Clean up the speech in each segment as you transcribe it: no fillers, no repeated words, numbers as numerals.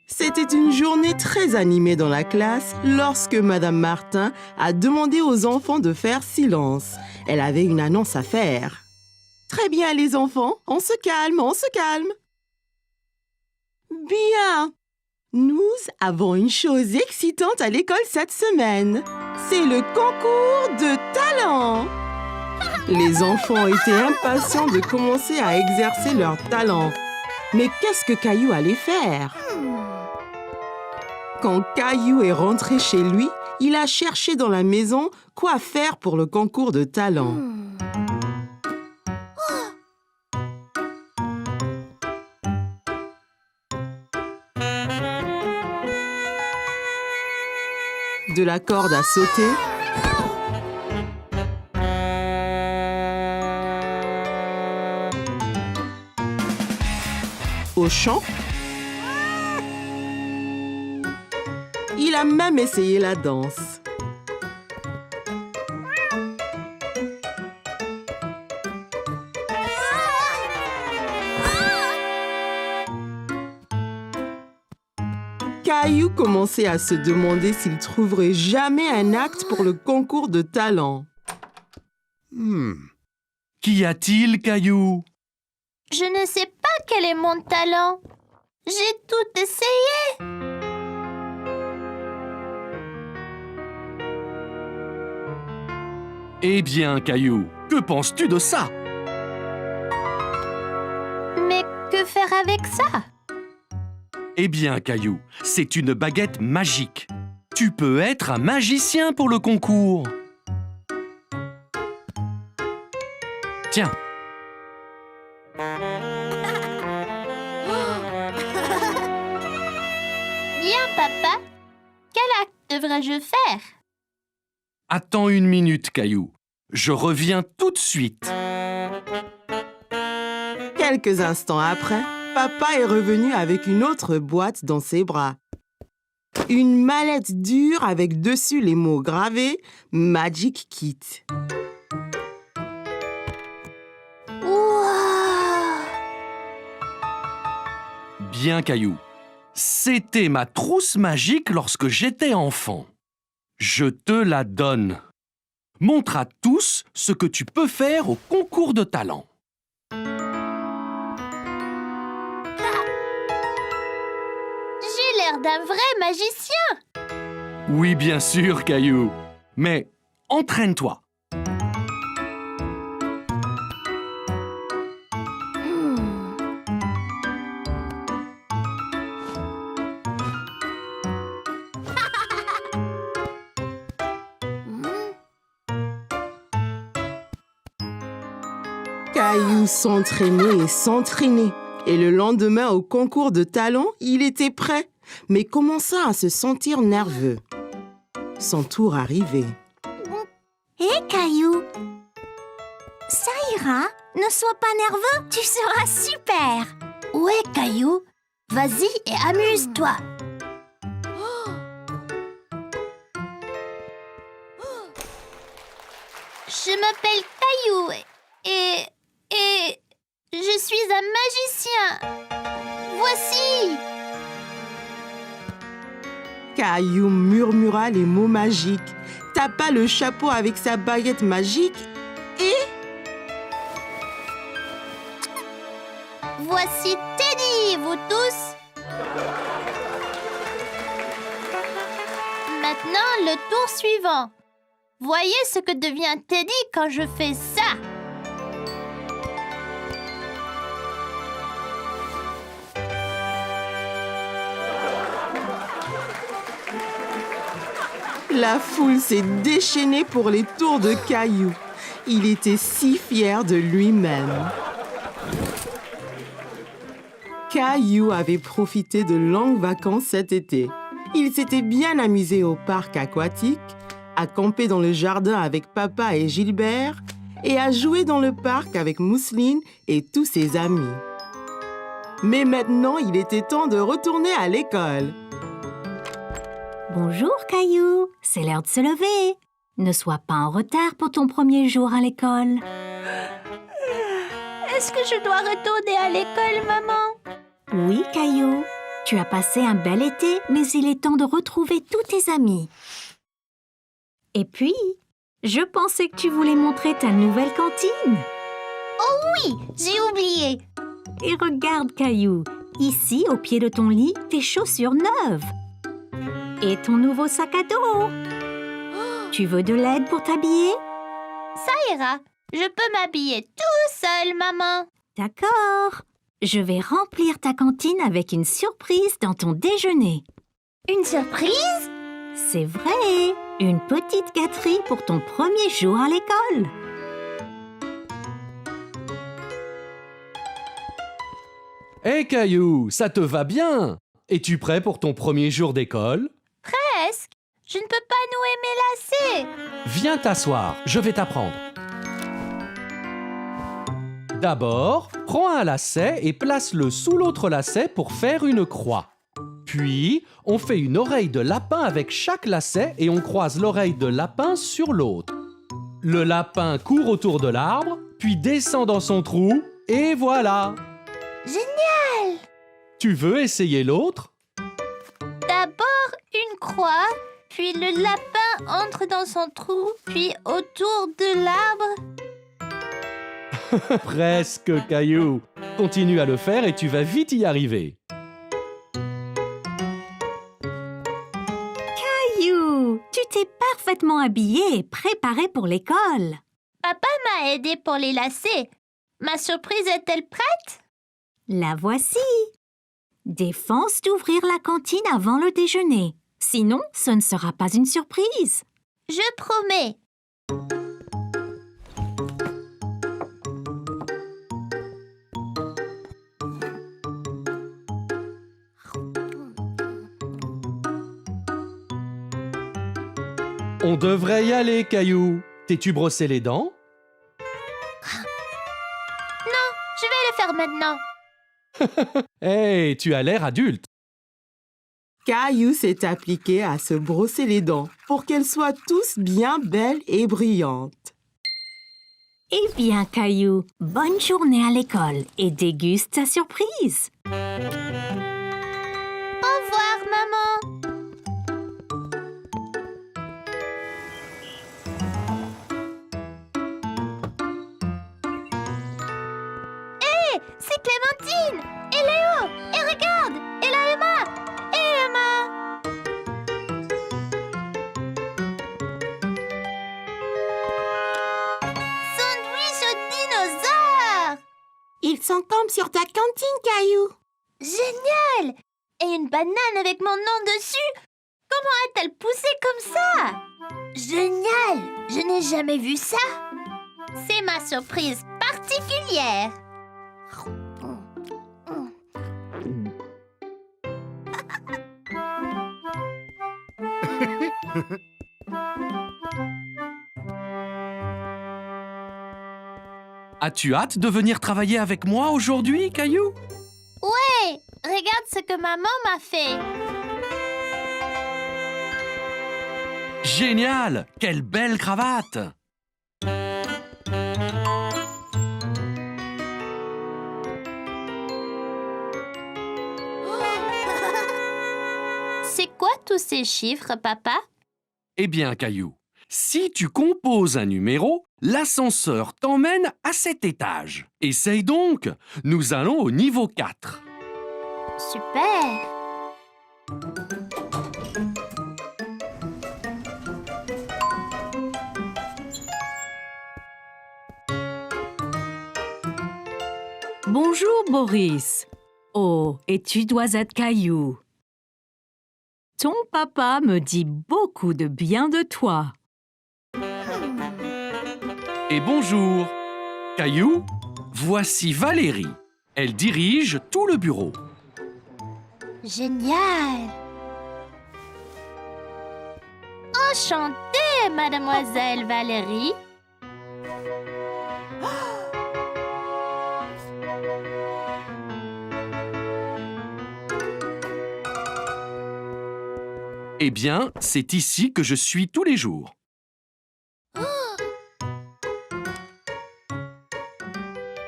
C'était une journée très animée dans la classe lorsque Madame Martin a demandé aux enfants de faire silence. Elle avait une annonce à faire. Très bien les enfants, on se calme, on se calme. Bien. Nous avons une chose excitante à l'école cette semaine. C'est le concours de talent. Les enfants étaient impatients de commencer à exercer leur talent. Mais qu'est-ce que Caillou allait faire? Quand Caillou est rentré chez lui, il a cherché dans la maison quoi faire pour le concours de talent. De la corde à sauter, au chant. Il a même essayé la danse. Caillou commençait à se demander s'il trouverait jamais un acte pour le concours de talent. Qu'y a-t-il, Caillou? Je ne sais pas quel est mon talent. J'ai tout essayé. Eh bien, Caillou, que penses-tu de ça? Mais que faire avec ça? Eh bien, Caillou, c'est une baguette magique. Tu peux être un magicien pour le concours. Tiens. Bien, papa. Quel acte devrais-je faire? Attends une minute, Caillou. Je reviens tout de suite. Quelques instants après, papa est revenu avec une autre boîte dans ses bras. Une mallette dure avec dessus les mots gravés « Magic Kit ». Wow! Bien, Caillou. C'était ma trousse magique lorsque j'étais enfant. Je te la donne. Montre à tous ce que tu peux faire au concours de talent. J'ai l'air d'un vrai magicien. Oui, bien sûr, Caillou. Mais entraîne-toi. Caillou s'entraînait et s'entraînait. Et le lendemain, au concours de talent, il était prêt, mais commença à se sentir nerveux. Son tour arrivait. Hé, Caillou! Ça ira, ne sois pas nerveux, tu seras super! Ouais, Caillou. Vas-y et amuse-toi. Je m'appelle Caillou et je suis un magicien. Voici. Caillou murmura les mots magiques, tapa le chapeau avec sa baguette magique et... Voici Teddy, vous tous. Maintenant, le tour suivant. Voyez ce que devient Teddy quand je fais ça. La foule s'est déchaînée pour les tours de Caillou. Il était si fier de lui-même. Caillou avait profité de longues vacances cet été. Il s'était bien amusé au parc aquatique, à camper dans le jardin avec papa et Gilbert et à jouer dans le parc avec Mousseline et tous ses amis. Mais maintenant, il était temps de retourner à l'école. Bonjour, Caillou, c'est l'heure de se lever. Ne sois pas en retard pour ton premier jour à l'école. Est-ce que je dois retourner à l'école, maman? Oui, Caillou. Tu as passé un bel été, mais il est temps de retrouver tous tes amis. Et puis, je pensais que tu voulais montrer ta nouvelle cantine. Oui, j'ai oublié. Et regarde, Caillou, ici, au pied de ton lit, tes chaussures neuves. Et ton nouveau sac à dos. Tu veux de l'aide pour t'habiller? Ça ira. Je peux m'habiller tout seul, maman. D'accord. Je vais remplir ta cantine avec une surprise dans ton déjeuner. Une surprise? C'est vrai, une petite gâterie pour ton premier jour à l'école. Hé Caillou, ça te va bien? Es-tu prêt pour ton premier jour d'école? Presque. Je ne peux pas nouer mes lacets. Viens t'asseoir, je vais t'apprendre. D'abord, prends un lacet et place-le sous l'autre lacet pour faire une croix. Puis, on fait une oreille de lapin avec chaque lacet et on croise l'oreille de lapin sur l'autre. Le lapin court autour de l'arbre, puis descend dans son trou, et voilà! Génial! Tu veux essayer l'autre? D'abord une croix, puis le lapin entre dans son trou, puis autour de l'arbre. Presque, Caillou. Continue à le faire et tu vas vite y arriver. Caillou, tu t'es parfaitement habillé et préparé pour l'école. Papa m'a aidé pour les lacets. Ma surprise est-elle prête? La voici. Défense d'ouvrir la cantine avant le déjeuner. Sinon, ce ne sera pas une surprise. Je promets. On devrait y aller, Caillou. T'es-tu brossé les dents? Non, je vais le faire maintenant. Hey, tu as l'air adulte. Caillou s'est appliqué à se brosser les dents pour qu'elles soient tous bien belles et brillantes. Eh bien, Caillou, bonne journée à l'école et déguste ta surprise. Au revoir, maman. Hé, c'est Clémentine et Léo. Et regarde, et là Emma. Et Emma. Sandwich au dinosaure. Ils sont comme sur ta cantine, Caillou. Génial! Et une banane avec mon nom dessus? Comment a-t-elle poussé comme ça? Génial! Je n'ai jamais vu ça. C'est ma surprise particulière. As-tu hâte de venir travailler avec moi aujourd'hui, Caillou? Ouais, regarde ce que maman m'a fait. Génial! Quelle belle cravate! C'est quoi tous ces chiffres, papa? Eh bien, Caillou, si tu composes un numéro, l'ascenseur t'emmène à cet étage. Essaye donc! Nous allons au niveau 4. Super! Bonjour, Boris. Oh, et tu dois être Caillou. Ton papa me dit beaucoup de bien de toi. Et bonjour! Caillou, voici Valérie. Elle dirige tout le bureau. Génial! Enchantée, mademoiselle Valérie. Eh bien, c'est ici que je suis tous les jours.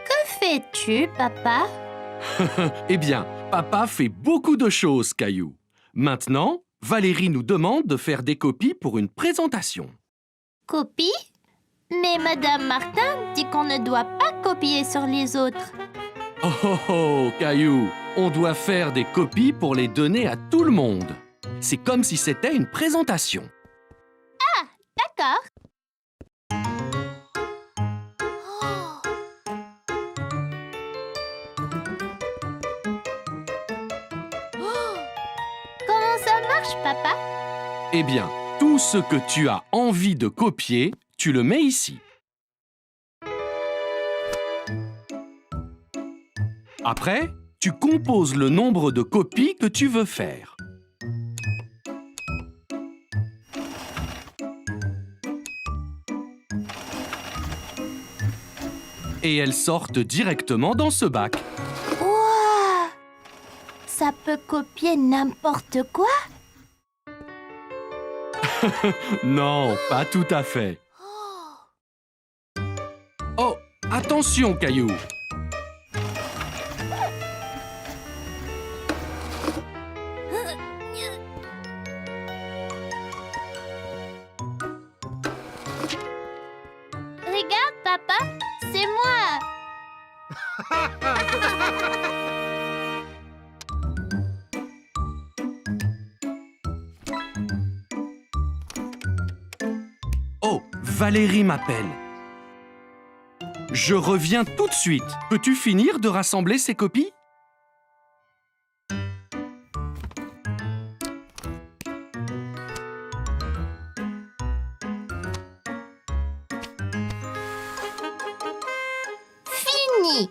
Que fais-tu, papa? Eh bien, Papa fait beaucoup de choses, Caillou. Maintenant, Valérie nous demande de faire des copies pour une présentation. Copie? Mais Madame Martin dit qu'on ne doit pas copier sur les autres. Oh oh oh, Caillou, on doit faire des copies pour les donner à tout le monde. C'est comme si c'était une présentation. D'accord. Comment ça marche, papa? Eh bien, tout ce que tu as envie de copier, tu le mets ici. Après, tu composes le nombre de copies que tu veux faire. Et elles sortent directement dans ce bac. Ouah! Ça peut copier n'importe quoi? Non, pas tout à fait. Oh, attention, Caillou! Regarde, papa, c'est moi. Oh, Valérie m'appelle. Je reviens tout de suite. Peux-tu finir de rassembler ces copies? Fini.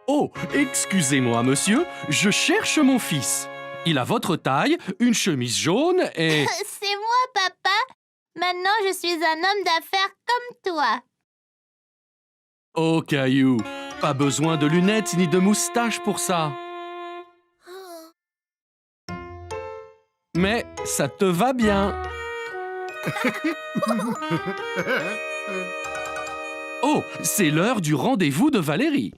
Oh, excusez-moi, monsieur, je cherche mon fils. Il a votre taille, une chemise jaune et... C'est moi, papa. Maintenant, je suis un homme d'affaires comme toi. Oh, Caillou, pas besoin de lunettes ni de moustache pour ça. Mais ça te va bien. Oh, c'est l'heure du rendez-vous de Valérie.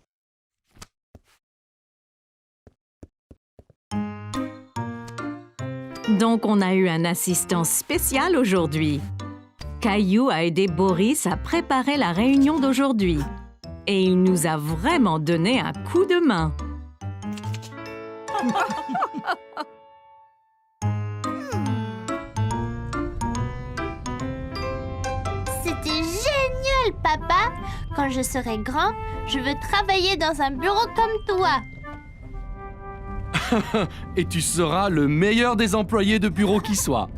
Donc, on a eu un assistant spécial aujourd'hui. Caillou a aidé Boris à préparer la réunion d'aujourd'hui. Et il nous a vraiment donné un coup de main. C'était génial, papa. Quand je serai grand, je veux travailler dans un bureau comme toi. Et tu seras le meilleur des employés de bureau qui soit.